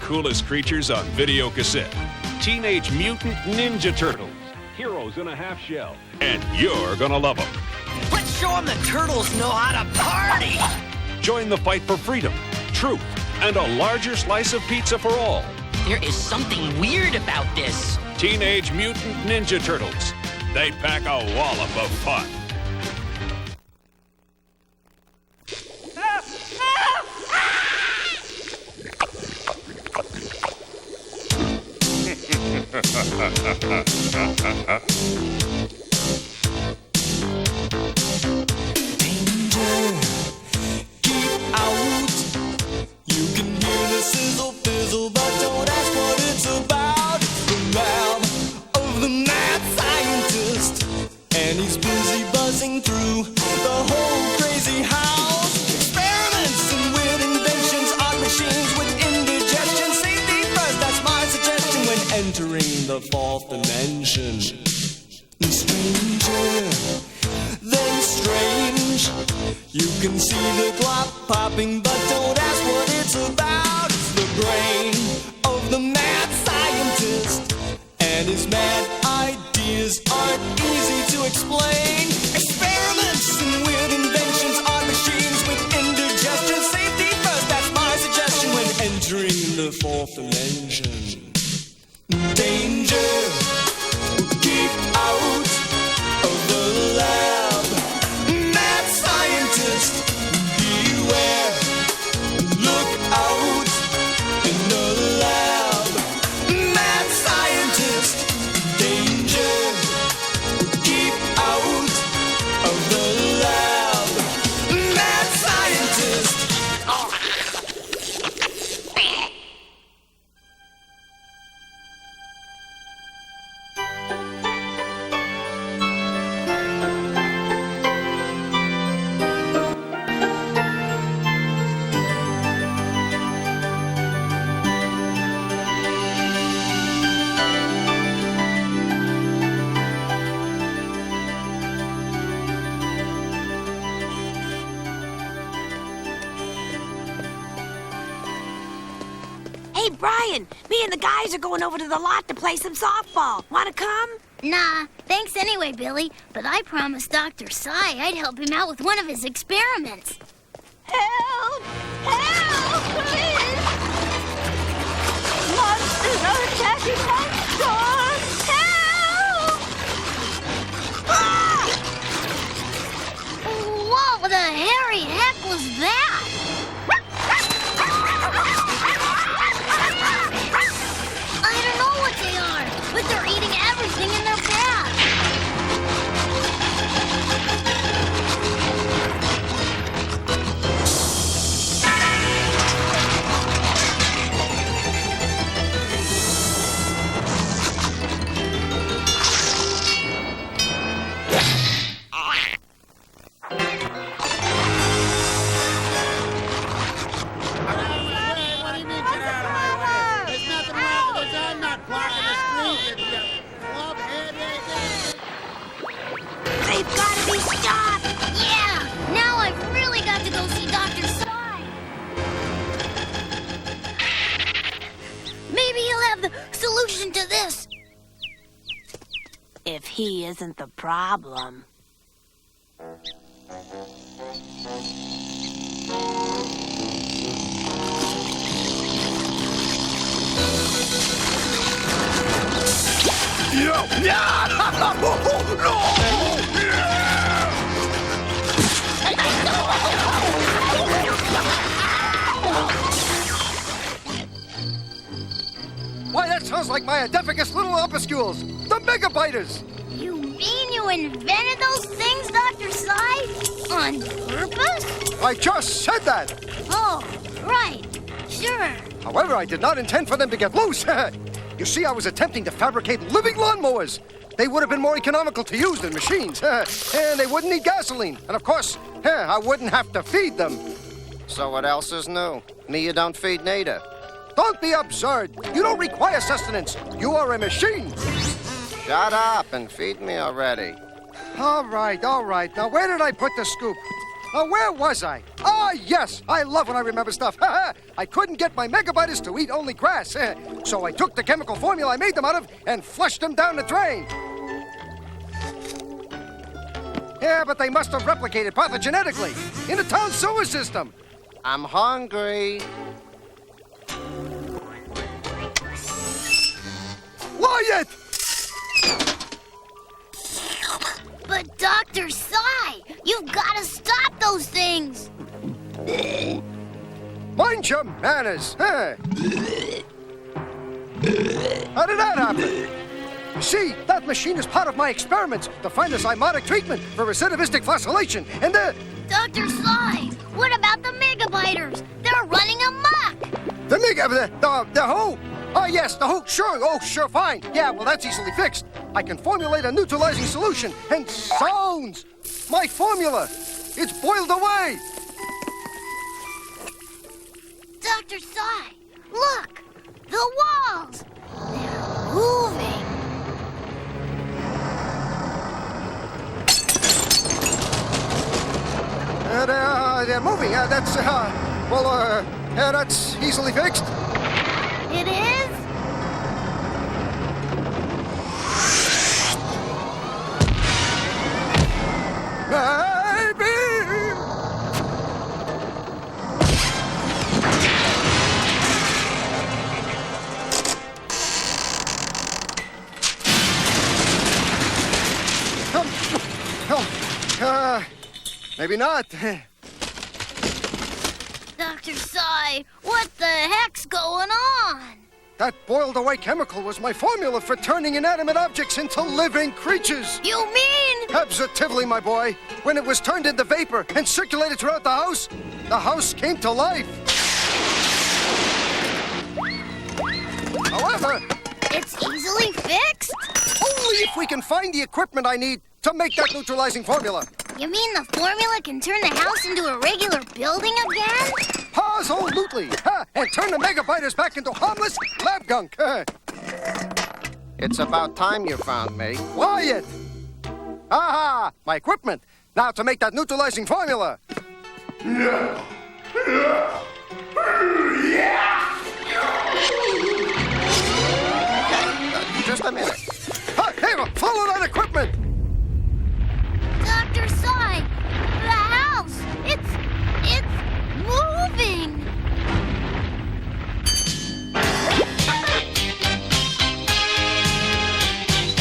coolest creatures on video cassette. Teenage Mutant Ninja Turtles. Heroes in a half shell. And you're gonna love them. Let's show them the turtles know how to party! Join the fight for freedom, truth, and a larger slice of pizza for all. There is something weird about this. Teenage Mutant Ninja Turtles. They pack a wallop of fun. Entering the fourth dimension. Stranger than strange. You can see the clock popping, but don't ask what it's about. It's the brain of the mad scientist, and his mad ideas aren't easy to explain. Experiments and weird inventions on machines with indigestion. Safety first, that's my suggestion when entering the fourth dimension. Danger, keep out of the lab. Mad scientist, beware. Look out in the lab. Mad scientist, danger, keep out of the lab. Mad scientist. Hey, Brian, me and the guys are going over to the lot to play some softball. Want to come? Nah, thanks anyway, Billy. But I promised Dr. Sy I'd help him out with one of his experiments. Help! Help, please! Monsters are attacking my store! Help! Ah! What the hairy heck was that? I don't know what they are, but they're eating everything in their path. They've got to be stopped! Yeah, now I've really got to go see Dr. Sy. Maybe he'll have the solution to this. If he isn't the problem. Why, that sounds like my Adeficus little opuscules, the Megabiters! You mean you invented those things, Dr. Sy? On purpose? I just said that! Oh, right. Sure. However, I did not intend for them to get loose. You see, I was attempting to fabricate living lawnmowers. They would have been more economical to use than machines. And they wouldn't need gasoline. And of course, I wouldn't have to feed them. So what else is new? Me you don't feed neither. Don't be absurd. You don't require sustenance. You are a machine. Shut up and feed me already. All right. Now, where did I put the scoop? Now, where was I? Oh, Why, yes, I love when I remember stuff. I couldn't get my megabiters to eat only grass. So I took the chemical formula I made them out of and flushed them down the drain. Yeah, but they must have replicated pathogenetically in the town sewer system. I'm hungry. Wyatt! But Dr. Sy, you've got to stop those things. Mind your manners. How did that happen? You see, that machine is part of my experiments to find a zymotic treatment for recidivistic flocculation, and Dr. Sy, what about the megabiters? They're running amok. the who? Oh, yes, the who. Sure, oh, sure, fine. Yeah, well, that's easily fixed. I can formulate a neutralizing solution, and sounds! My formula! It's boiled away! Dr. Sy, look! The walls! They're moving. They're moving. That's easily fixed. It is? Maybe. Maybe not. Dr. Sy, what the heck's going on? That boiled away chemical was my formula for turning inanimate objects into living creatures. You mean? Absolutely, my boy. When it was turned into vapor and circulated throughout the house came to life. However, It's easily fixed? only if we can find the equipment I need to make that neutralizing formula. You mean the formula can turn the house into a regular building again? Absolutely. And turn the megabiters back into harmless lab gunk. It's about time you found me. Wyatt! Aha! My equipment. Now to make that neutralizing formula. Just a minute. Hey, follow that equipment! Dr. Sy, the house, it's moving.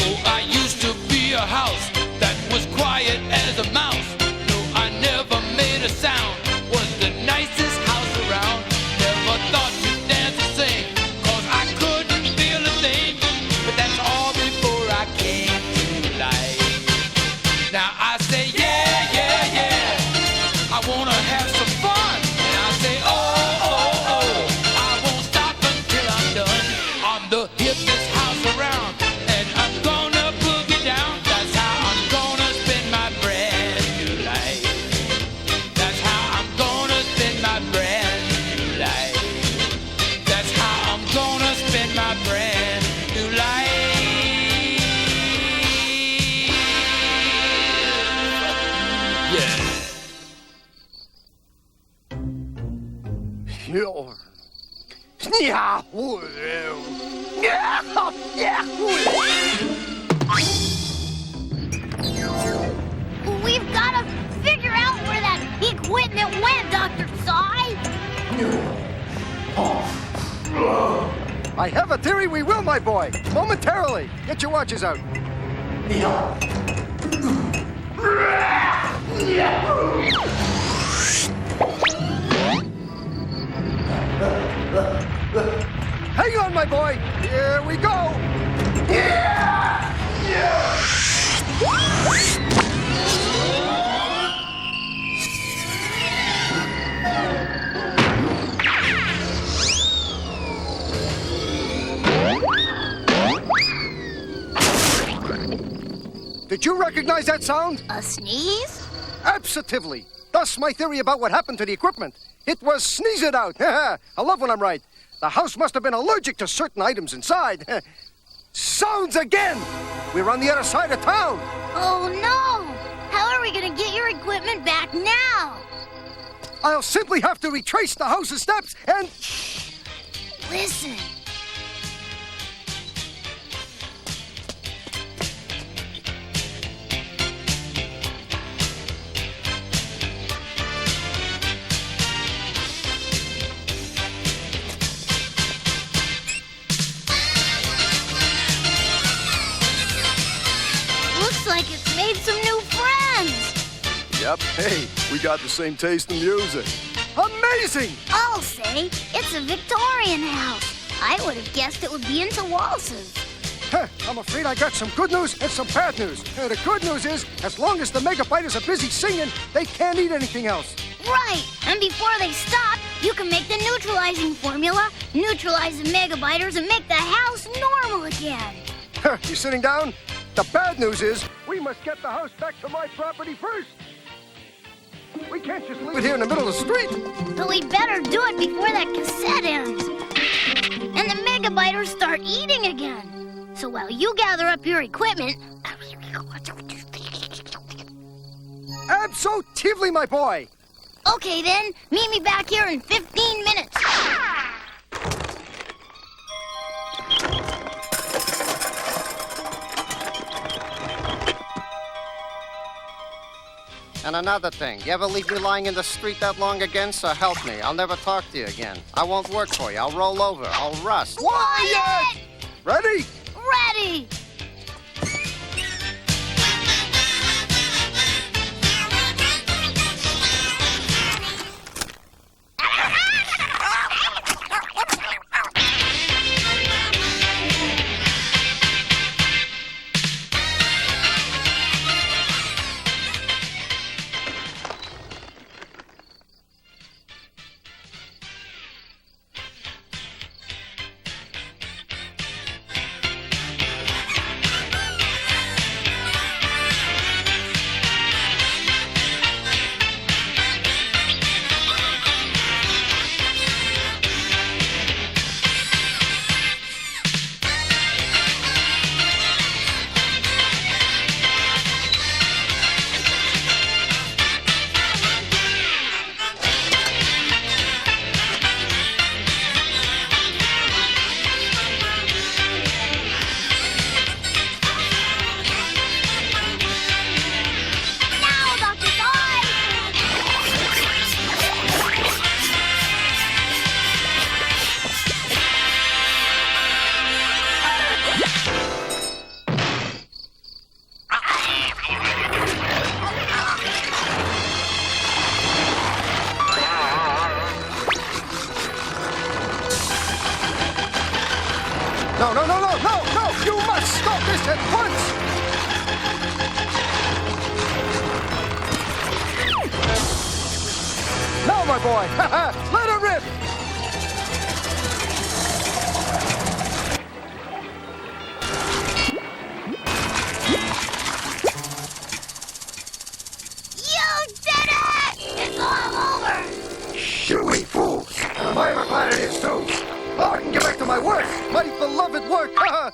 Oh, I used to be a house that was quiet as a mouse. No, I never made a sound. Was the nicest house around. Never thought to dance or sing, 'cause I couldn't feel a thing. But that's all before I came to life. Now I say, yeah, yeah, yeah. I wanna have some fun. And I say, oh, I won't stop until I'm done. I'm the hippest house around. And I'm gonna boogie down. That's how I'm gonna spend my brand new life. That's how I'm gonna spend my brand new life. That's how I'm gonna spend my brand new life. Yeah. We've got to figure out where that equipment went, Dr. Sy. I have a theory we will, my boy. Momentarily. Get your watches out. Hang on, my boy. Here we go. Did you recognize that sound? A sneeze? Absolutely. Thus my theory about what happened to the equipment. It was sneeze it out. I love when I'm right. The house must have been allergic to certain items inside. Sounds again! We're on the other side of town. Oh, no. How are we going to get your equipment back now? I'll simply have to retrace the house's steps and... Listen. Looks like it's made some new friends. Yep, hey, we got the same taste in music. Amazing! I'll say, it's a Victorian house. I would have guessed it would be into waltzes. I'm afraid I got some good news and some bad news. The good news is, as long as the Megabiters are busy singing, they can't eat anything else. Right, and before they stop, you can make the neutralizing formula, neutralize the Megabiters, and make the house normal again. You sitting down? The bad news is, we must get the house back to my property first. We can't just leave it here in the middle of the street. But we better do it before that cassette ends. And the Megabiters start eating again. So while you gather up your equipment... Absolutely, my boy. Okay, then. Meet me back here in 15 minutes. And another thing, you ever leave me lying in the street that long again, so help me. I'll never talk to you again. I won't work for you. I'll roll over. I'll rust. Quiet! Ready? Ready! No, no, no, no, no, no! You must stop this at once! Now, my boy! Let her rip! You did it! It's all over! Shooey fools! My planet is too! Oh, I can get back to my work! My beloved work! Ha!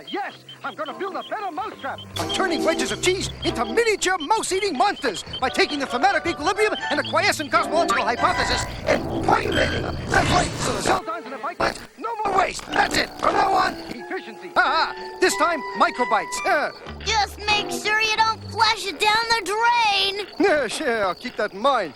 Yes! I'm gonna build a better mousetrap by turning wedges of cheese into miniature mouse-eating monsters by taking the thematic equilibrium and the quiescent cosmological hypothesis and violating them. That's right! So the cell times and the bike lines, no more waste! That's it! From now on, efficiency! Ha! This time, microbites! Just make sure you don't flush it down the drain! Yeah, sure, I'll keep that in mind.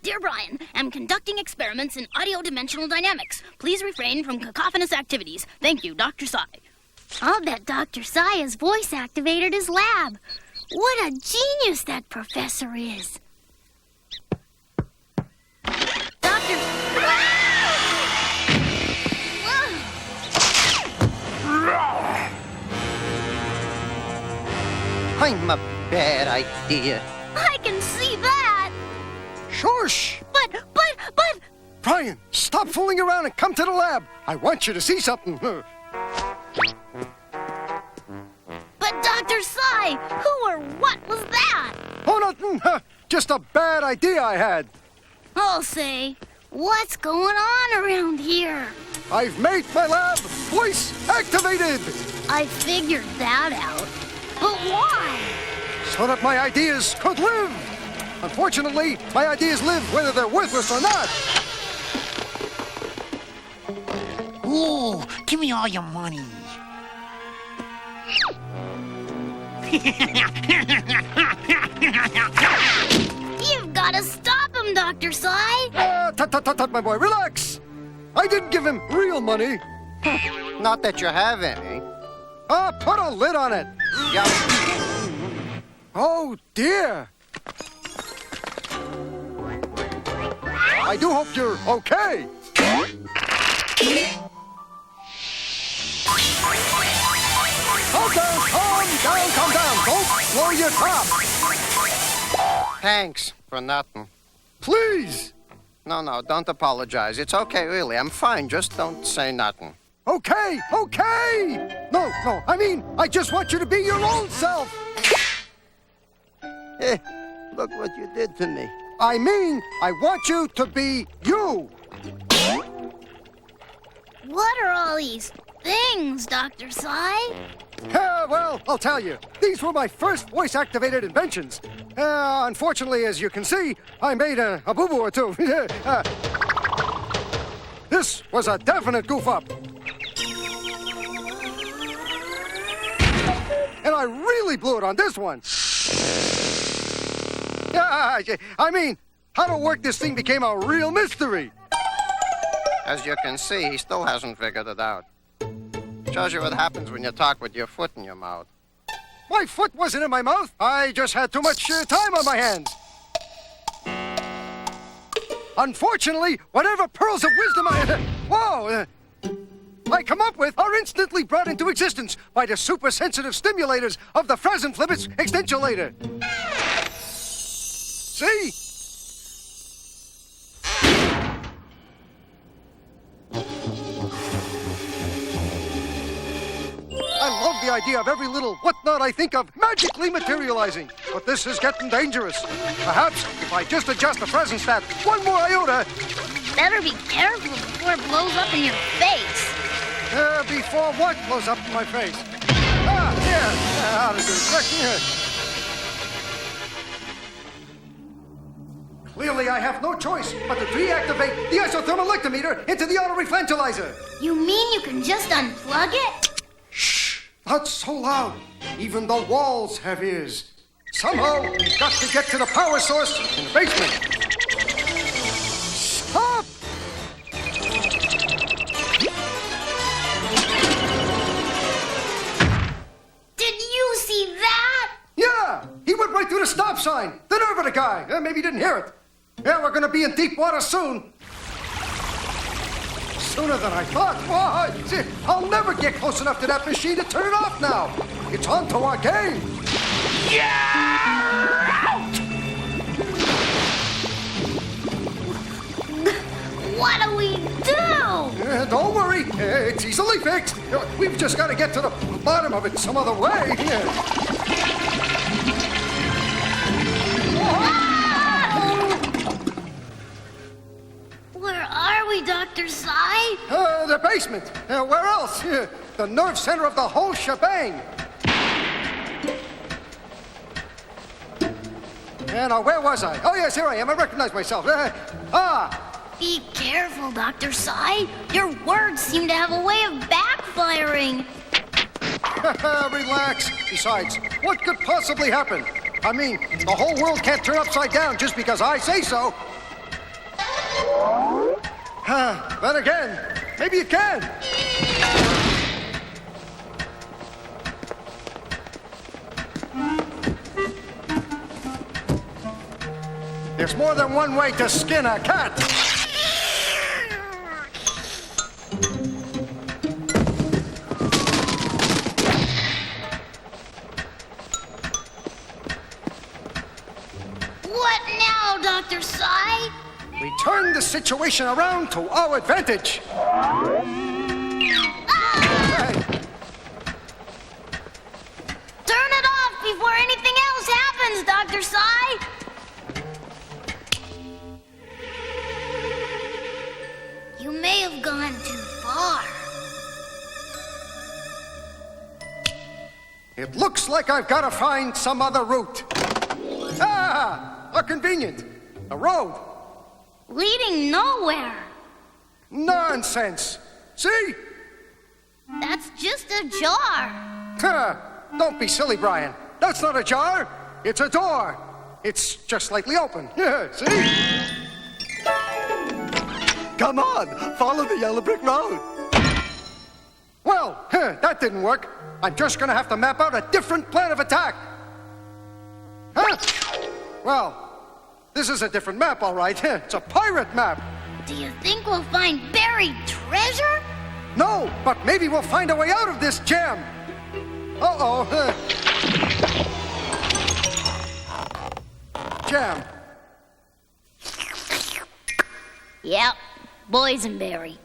Dear Brian, I'm conducting experiments in audio-dimensional dynamics. Please refrain from cacophonous activities. Thank you, Dr. Sai. I'll bet Dr. Sai has voice-activated his lab. What a genius that professor is. Dr. I'm a bad idea. I can see that. Shush! But... Brian, stop fooling around and come to the lab. I want you to see something. But Dr. Sai, who or what was that? Oh, nothing. Just a bad idea I had. I'll say, what's going on around here? I've made my lab voice activated I figured that out. But why? so that my ideas could live. Unfortunately, my ideas live whether they're worthless or not. Ooh, give me all your money. You've got to stop him, Dr. Sai. Tut, my boy, relax. I didn't give him real money. Not that you have any. Put a lid on it. Yeah. Oh, dear. I do hope you're okay. Okay, calm down. Don't blow your top. Thanks for nothing. Please. No, don't apologize. It's okay, really. I'm fine. Just don't say nothing. Okay. No, I mean, I just want you to be your own self. Look what you did to me. I mean, I want you to be you. What are all these things, Dr. Sai? Well, I'll tell you. These were my first voice-activated inventions. Unfortunately, as you can see, I made a boo-boo or two. This was a definite goof-up. And I really blew it on this one. I mean, how to work this thing became a real mystery. As you can see, he still hasn't figured it out. Shows you what happens when you talk with your foot in your mouth. My foot wasn't in my mouth. I just had too much time on my hands. Unfortunately, whatever pearls of wisdom I come up with are instantly brought into existence by the super-sensitive stimulators of the Frasenflibbits extensulator. See? I love the idea of every little whatnot I think of magically materializing. But this is getting dangerous. Perhaps if I just adjust the presenstat one more iota... Better be careful before it blows up in your face. Before what blows up in my face? How to do it. Clearly, I have no choice but to deactivate the isothermal lectometer into the auto-reflantilizer. You mean you can just unplug it? Shh! Not so loud. Even the walls have ears. Somehow, we've got to get to the power source in the basement. Stop! Did you see that? Yeah! He went right through the stop sign. The nerve of the guy. Maybe he didn't hear it. Yeah, we're gonna be in deep water soon. Sooner than I thought. I'll never get close enough to that machine to turn it off now. It's on to our game. What do we do? Don't worry. It's easily fixed. We've just got to get to the bottom of it some other way. Where are we, Dr. Sai? The basement. Where else? The nerve center of the whole shebang. Now, where was I? Oh, yes, here I am. I recognize myself. Be careful, Dr. Sai. Your words seem to have a way of backfiring. Relax. Besides, what could possibly happen? I mean, the whole world can't turn upside down just because I say so. Then again, maybe it can. There's more than one way to skin a cat. turn the situation around to our advantage. Hey. Turn it off before anything else happens, Dr. Sai. You may have gone too far. It looks like I've got to find some other route. Ah, how convenient. A road. Leading nowhere. Nonsense. See? That's just a jar. Huh. Don't be silly, Brian. That's not a jar. It's a door. It's just slightly open. See? Come on, follow the yellow brick road. Well, that didn't work. I'm just gonna have to map out a different plan of attack. Huh? Well, this is a different map, all right. It's a pirate map. Do you think we'll find buried treasure? No, but maybe we'll find a way out of this jam. Uh-oh. Jam. Yep, boysenberry.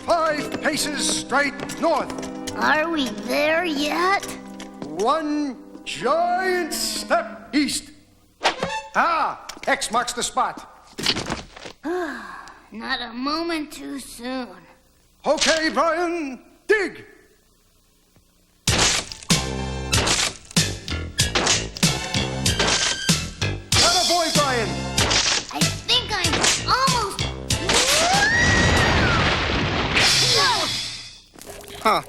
5 paces straight north. Are we there yet? 1 giant step east. Ah, X marks the spot. Not a moment too soon. Okay, Brian, dig. Attaboy, Brian. I think I'm almost... Huh.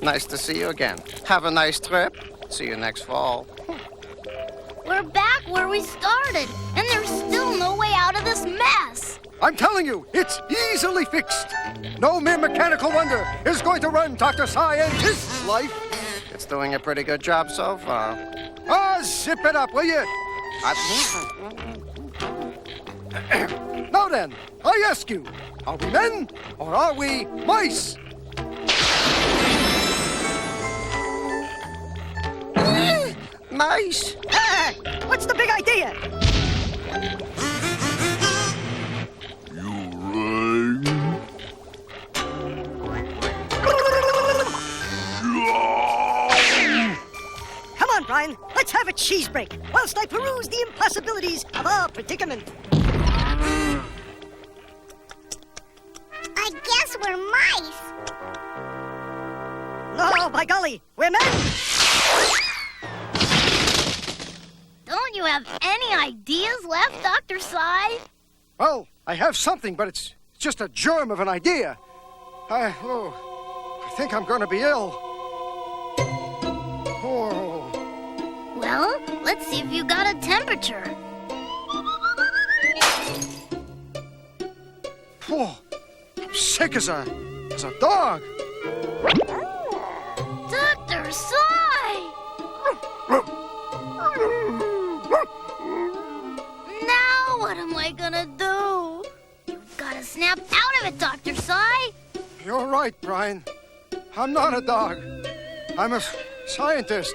Nice to see you again. Have a nice trip. See you next fall. We're back where we started, and there's still no way out of this mess. I'm telling you, it's easily fixed. No mere mechanical wonder is going to run Dr. Scientist's life. It's doing a pretty good job so far. Ah, zip it up, will you? Now then, I ask you, are we men or are we mice? Nice. What's the big idea? Come on, Brian. Let's have a cheese break whilst I peruse the impossibilities of our predicament. I guess we're mice. No, by golly, we're men. Don't you have any ideas left, Dr. Sai? Well, I have something, but it's just a germ of an idea. I think I'm going to be ill. Oh. Well, let's see if you got a temperature. Oh, I'm sick as a dog. Dr. Sai! Now what am I gonna do? You've gotta snap out of it, Dr. Sai! You're right, Brian. I'm not a dog. I'm a scientist.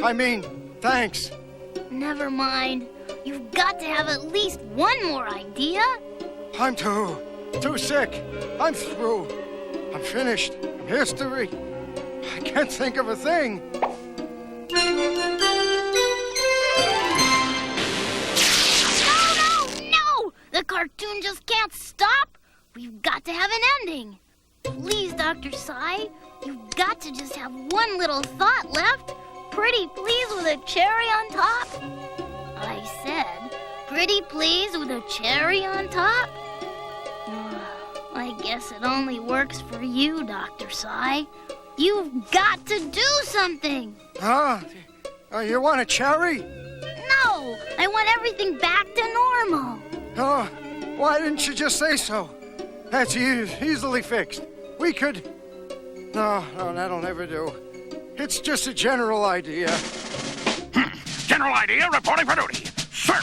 I mean, thanks. Never mind. You've got to have at least one more idea. I'm too sick. I'm through. I'm finished. I'm history. I can't think of a thing. No! The cartoon just can't stop. We've got to have an ending. Please, Dr. Sai, you've got to just have one little thought left. Pretty please with a cherry on top. I said, pretty please with a cherry on top? I guess it only works for you, Dr. Sai. You've got to do something. You want a cherry? No, I want everything back to normal. Oh, why didn't you just say so? That's easily fixed. We could... No, that'll never do. It's just a general idea. General idea reporting for duty. Sir!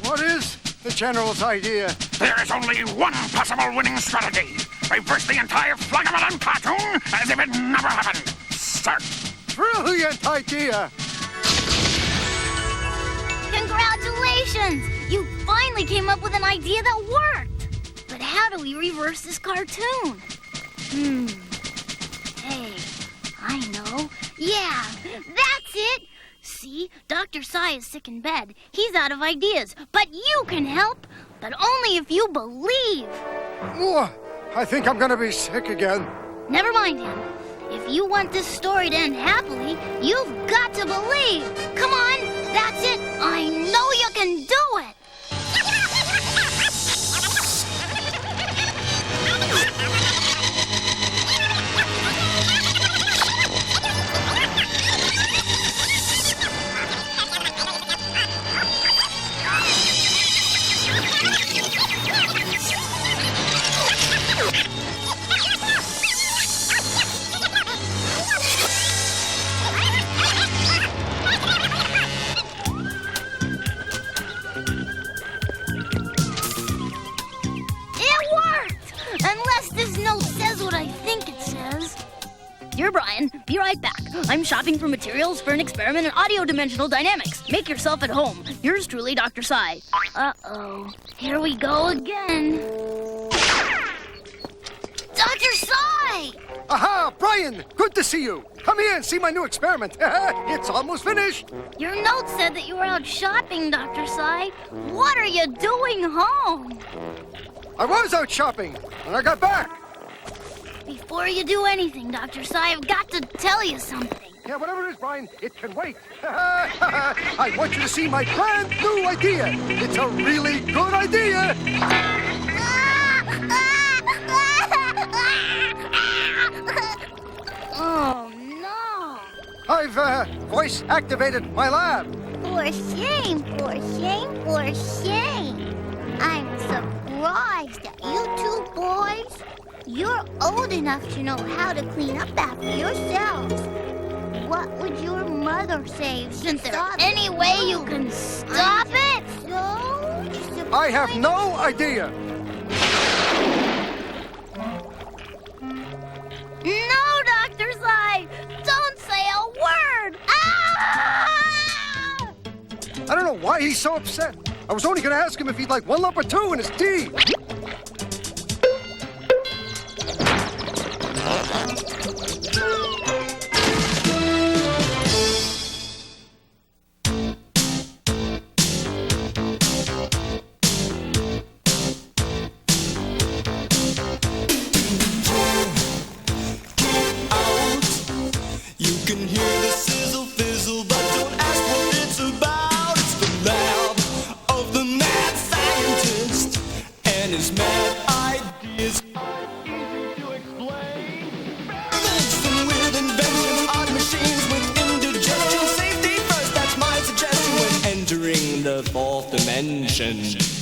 What is the general's idea? There is only one possible winning strategy. Reverse the entire Flagamadon cartoon as if it never happened. Sir! Brilliant idea! finally came up with an idea that worked. But how do we reverse this cartoon? Hey, I know. Yeah, that's it. See, Dr. Sai is sick in bed. He's out of ideas. But you can help. But only if you believe. I think I'm gonna be sick again. Never mind him. If you want this story to end happily, you've got to believe. Come on, that's it. I know you can do it. Dear Brian, be right back. I'm shopping for materials for an experiment in audio-dimensional dynamics. Make yourself at home. Yours truly, Dr. Sai. Uh-oh. Here we go again. Dr. Sai! Aha, Brian! Good to see you. Come here and see my new experiment. It's almost finished. Your note said that you were out shopping, Dr. Sai. What are you doing home? I was out shopping, and I got back. Before you do anything, Dr. Sai, I've got to tell you something. Yeah, whatever it is, Brian, it can wait. I want you to see my brand new idea. It's a really good idea. Oh, no. I've voice activated my lab. For shame, for shame, for shame. I'm surprised at you two boys. You're old enough to know how to clean up after yourselves. What would your mother say? Isn't there any way you can stop it? So I have no idea. No, Dr. Sai! Don't say a word! Ah! I don't know why he's so upset. I was only going to ask him if he'd like one lump or two in his tea. The fourth dimension.